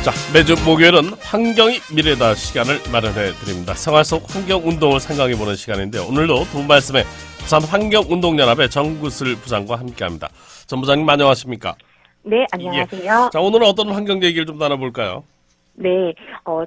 자, 매주 목요일은 환경이 미래다 시간을 마련해 드립니다. 생활 속 환경운동을 생각해보는 시간인데요. 오늘도 두 말씀에 부산 환경운동연합의 정구슬 부장과 함께합니다. 전 부장님 안녕하십니까? 네, 안녕하세요. 예. 자, 오늘은 어떤 환경 얘기를 좀 나눠볼까요? 네,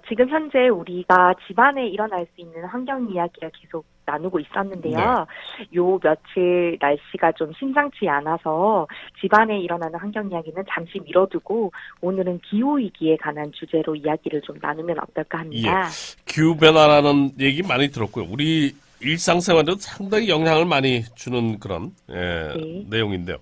지금 현재 우리가 집안에 일어날 수 있는 환경 이야기를 계속 나누고 있었는데요. 요 며칠 날씨가 좀 심상치 않아서 집안에 일어나는 환경 이야기는 잠시 미뤄두고 오늘은 기후위기에 관한 주제로 이야기를 좀 나누면 어떨까 합니다. 예. 기후변화라는 얘기 많이 들었고요. 우리 일상생활에도 상당히 영향을 많이 주는 그런 네. 내용인데요.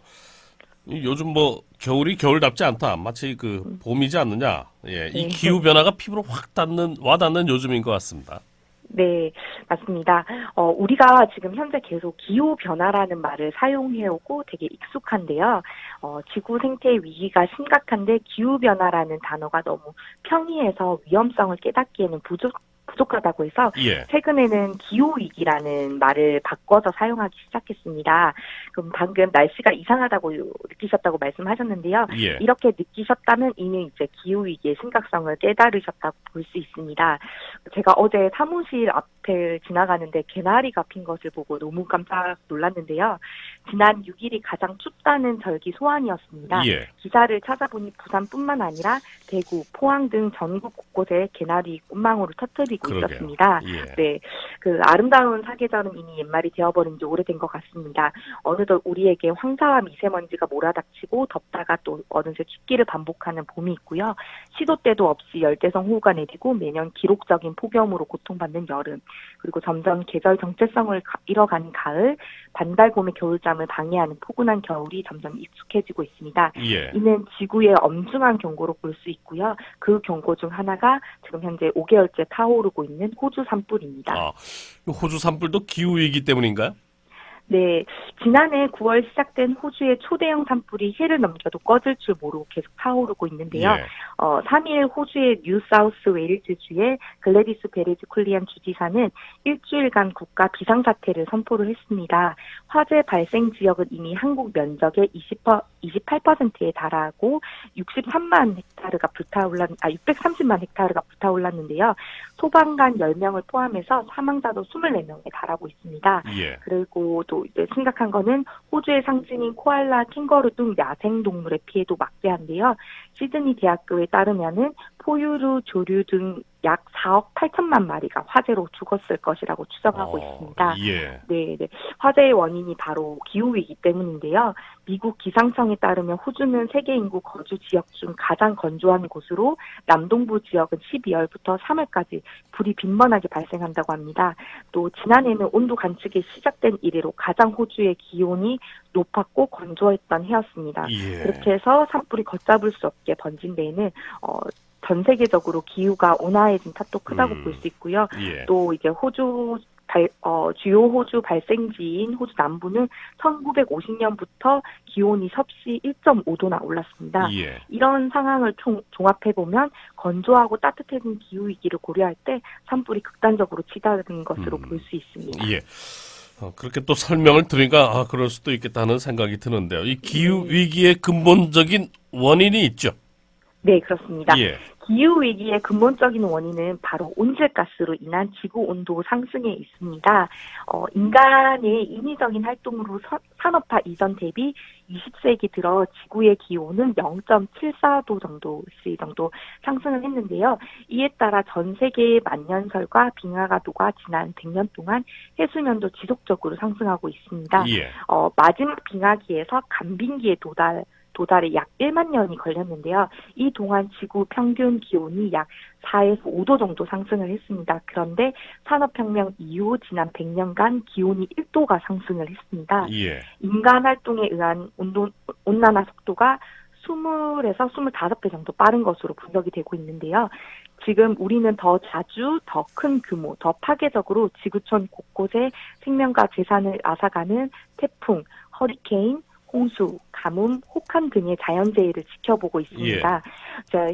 요즘 뭐 겨울이 겨울답지 않다. 마치 그 봄이지 않느냐. 예, 이 네. 기후 변화가 피부로 확 와닿는 요즘인 것 같습니다. 네, 맞습니다. 우리가 지금 현재 계속 기후변화라는 말을 사용해오고 되게 익숙한데요. 지구 생태 위기가 심각한데 기후변화라는 단어가 너무 평이해서 위험성을 깨닫기에는 부족하다고 해서 예. 최근에는 기후위기라는 말을 바꿔서 사용하기 시작했습니다. 그럼 방금 날씨가 이상하다고 느끼셨다고 말씀하셨는데요. 예. 이렇게 느끼셨다면 이미 이제 기후위기의 심각성을 깨달으셨다고 볼 수 있습니다. 제가 어제 사무실 앞을 지나가는데 개나리가 핀 것을 보고 너무 깜짝 놀랐는데요. 지난 6일이 가장 춥다는 절기 소환이었습니다. 예. 기사를 찾아보니 부산뿐만 아니라 대구, 포항 등 전국 곳곳에 개나리 꽃망울을 터뜨리고 그러게요. 있었습니다. 예. 네, 그 아름다운 사계절은 이미 옛말이 되어버린 지 오래된 것 같습니다. 어느덧 우리에게 황사와 미세먼지가 몰아닥치고 덥다가 또 어느새 춥기를 반복하는 봄이 있고요. 시도 때도 없이 열대성 호우가 내리고 매년 기록적인 폭염으로 고통받는 여름, 그리고 점점 계절 정체성을 잃어가는 가을, 반달곰의 겨울잠을 방해하는 포근한 겨울이 점점 익숙해지고 있습니다. 예. 이는 지구의 엄중한 경고로 볼 수 있고요. 그 경고 중 하나가 지금 현재 5개월째 타오르고 있는 호주 산불입니다. 아, 호주 산불도 기후 위기 때문인가요? 네, 지난해 9월 시작된 호주의 초대형 산불이 해를 넘겨도 꺼질 줄 모르고 계속 타오르고 있는데요. 예. 3일 호주의 뉴사우스 웨일즈주의 글래디스 베리즈 쿨리안 주지사는 일주일간 국가 비상사태를 선포를 했습니다. 화재 발생 지역은 이미 한국 면적의 28%에 달하고 630만 헥타르가 불타올랐는데요. 소방관 10명을 포함해서 사망자도 24명에 달하고 있습니다. 예. 그리고 또 이제 심각한 거는 호주의 상징인 코알라, 캥거루 등 야생 동물의 피해도 막대한데요. 시드니 대학교에 따르면은 포유류, 조류 등 약 4억 8천만 마리가 화재로 죽었을 것이라고 추정하고 있습니다. 예. 네. 화재의 원인이 바로 기후위기 때문인데요. 미국 기상청에 따르면 호주는 세계 인구 거주 지역 중 가장 건조한 곳으로 남동부 지역은 12월부터 3월까지 불이 빈번하게 발생한다고 합니다. 또 지난해는 온도 관측이 시작된 이래로 가장 호주의 기온이 높았고 건조했던 해였습니다. 예. 그렇게 해서 산불이 걷잡을 수 없게 번진 데에는 전 세계적으로 기후가 온화해진 탓도 크다고 볼 수 있고요. 예. 또 이제 주요 호주 발생지인 호주 남부는 1950년부터 기온이 섭씨 1.5도나 올랐습니다. 예. 이런 상황을 종합해보면 건조하고 따뜻해진 기후위기를 고려할 때 산불이 극단적으로 치닫은 것으로 볼 수 있습니다. 예. 그렇게 또 설명을 들으니까 그럴 수도 있겠다는 생각이 드는데요. 이 기후 위기의 근본적인 원인이 있죠. 네, 그렇습니다. 예. 기후위기의 근본적인 원인은 바로 온실가스로 인한 지구온도 상승에 있습니다. 인간의 인위적인 활동으로 산업화 이전 대비 20세기 들어 지구의 기온은 0.74도 정도 상승을 했는데요. 이에 따라 전 세계의 만년설과 빙하가도가 지난 100년 동안 해수면도 지속적으로 상승하고 있습니다. 예. 마지막 빙하기에서 간빙기에 도달에 약 1만 년이 걸렸는데요. 이 동안 지구 평균 기온이 약 4에서 5도 정도 상승을 했습니다. 그런데 산업혁명 이후 지난 100년간 기온이 1도가 상승을 했습니다. 예. 인간 활동에 의한 온난화 속도가 20에서 25배 정도 빠른 것으로 분석이 되고 있는데요. 지금 우리는 더 자주, 더 큰 규모, 더 파괴적으로 지구촌 곳곳에 생명과 재산을 앗아가는 태풍, 허리케인, 홍수, 가뭄, 혹한 등의 자연재해를 지켜보고 있습니다.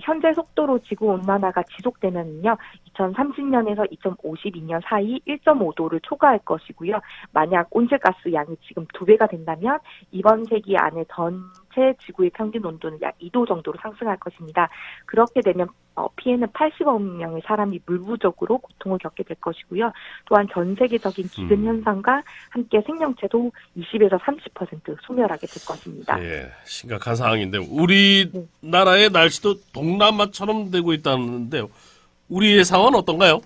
현재 속도로 지구온난화가 지속되면요, 2030년에서 2052년 사이 1.5도를 초과할 것이고요. 만약 온실가스 양이 지금 2배가 된다면 이번 세기 안에 전체 전체 지구의 평균 온도는 약 2도 정도로 상승할 것입니다. 그렇게 되면 피해는 80억 명의 사람이 물 부족으로 고통을 겪게 될 것이고요. 또한 전 세계적인 기근 현상과 함께 생명체도 20에서 30% 소멸하게 될 것입니다. 예, 심각한 상황인데 우리나라의 날씨도 동남아처럼 되고 있다는데요. 우리의 상황은 어떤가요?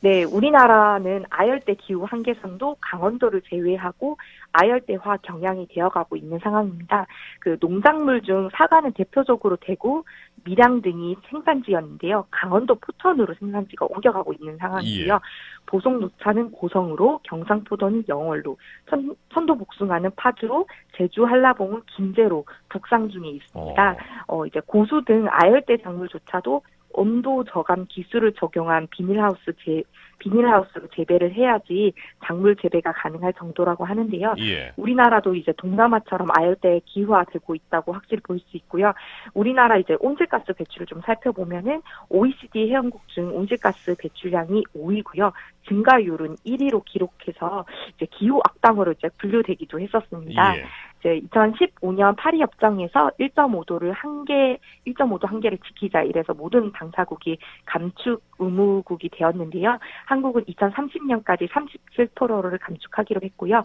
네, 우리나라는 아열대 기후 한계선도 강원도를 제외하고 아열대화 경향이 되어가고 있는 상황입니다. 그 농작물 중 사과는 대표적으로 대구, 밀양 등이 생산지였는데요. 강원도 포천으로 생산지가 옮겨가고 있는 상황이고요. 예. 보송 녹차는 고성으로, 경상포도는 영월로, 천도 복숭아는 파주로, 제주 한라봉은 김제로 북상 중에 있습니다. 이제 고수 등 아열대 작물조차도 온도 저감 기술을 적용한 비닐하우스로 재배를 해야지 작물 재배가 가능할 정도라고 하는데요. 예. 우리나라도 이제 동남아처럼 아열대 기후화되고 있다고 확실히 볼 수 있고요. 우리나라 이제 온실가스 배출을 좀 살펴보면은 OECD 회원국 중 온실가스 배출량이 5위고요. 증가율은 1위로 기록해서 이제 기후 악당으로 이제 분류되기도 했었습니다. 예. 이제 2015년 파리 협정에서 1.5도 한계를 지키자 이래서 모든 당사국이 감축 의무국이 되었는데요. 한국은 2030년까지 37%를 감축하기로 했고요.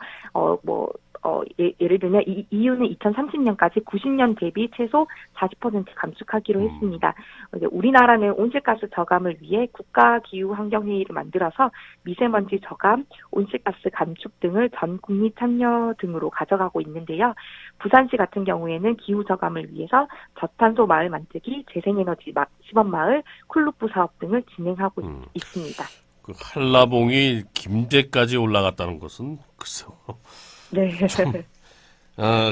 예를 들면 이유는 2030년까지 90년 대비 최소 40% 감축하기로 했습니다. 이제 우리나라는 온실가스 저감을 위해 국가기후환경회의를 만들어서 미세먼지 저감, 온실가스 감축 등을 전 국민 참여 등으로 가져가고 있는데요. 부산시 같은 경우에는 기후 저감을 위해서 저탄소 마을 만들기, 재생에너지 시범 마을, 쿨루프 사업 등을 진행하고 있습니다. 그 한라봉이 김제까지 올라갔다는 것은 글쎄요. 네.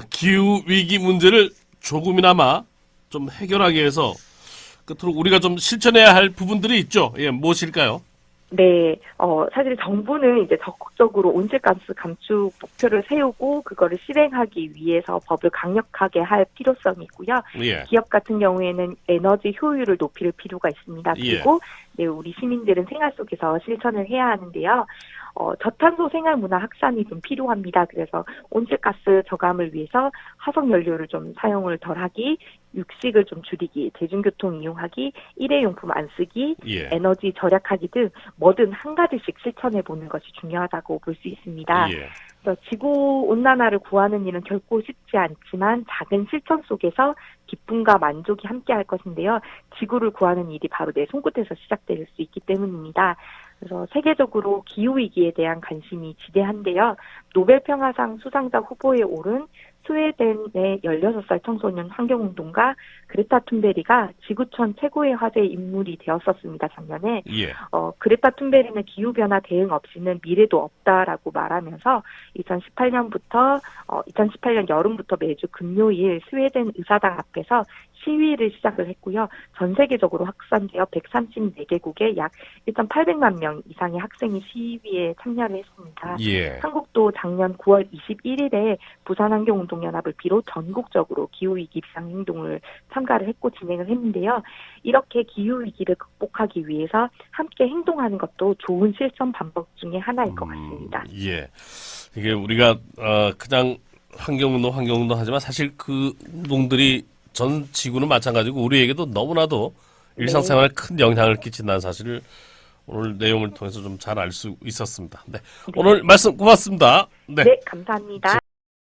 기후 위기 문제를 조금이나마 좀 해결하기 위해서 끝으로 우리가 좀 실천해야 할 부분들이 있죠. 예, 무엇일까요? 네, 사실 정부는 이제 적극적으로 온실가스 감축 목표를 세우고 그거를 실행하기 위해서 법을 강력하게 할 필요성이 있고요. 예. 기업 같은 경우에는 에너지 효율을 높일 필요가 있습니다. 그리고 네, 우리 시민들은 생활 속에서 실천을 해야 하는데요. 저탄소 생활 문화 확산이 좀 필요합니다. 그래서 온실가스 저감을 위해서 화석 연료를 좀 사용을 덜하기, 육식을 좀 줄이기, 대중교통 이용하기, 일회용품 안 쓰기, 에너지 절약하기 등 뭐든 한 가지씩 실천해 보는 것이 중요하다고 볼 수 있습니다. 그래서 지구 온난화를 구하는 일은 결코 쉽지 않지만 작은 실천 속에서 기쁨과 만족이 함께할 것인데요. 지구를 구하는 일이 바로 내 손끝에서 시작될 수 있기 때문입니다. 그래서 세계적으로 기후위기에 대한 관심이 지대한데요. 노벨평화상 수상자 후보에 오른 스웨덴의 16살 청소년 환경운동가 그레타 툰베리가 지구촌 최고의 화제 인물이 되었었습니다, 작년에. 그레타 툰베리는 기후변화 대응 없이는 미래도 없다라고 말하면서 2018년 여름부터 매주 금요일 스웨덴 의사당 앞에서 시위를 시작을 했고요. 전 세계적으로 확산되어 134개국의 약 1,800만 명 이상의 학생이 시위에 참여를 했습니다. 한국도 작년 9월 21일에 부산환경운동연합을 비롯 전국적으로 기후위기 비상행동을 참가를 했고 진행을 했는데요. 이렇게 기후위기를 극복하기 위해서 함께 행동하는 것도 좋은 실천 방법 중에 하나일 것 같습니다. 이게 우리가 그냥 환경운동 하지만 사실 그 운동들이 전 지구는 마찬가지고 우리에게도 너무나도 일상생활에 큰 영향을 끼친다는 사실을 오늘 내용을 통해서 좀 잘 알 수 있었습니다. 네. 오늘 말씀 고맙습니다. 네, 감사합니다.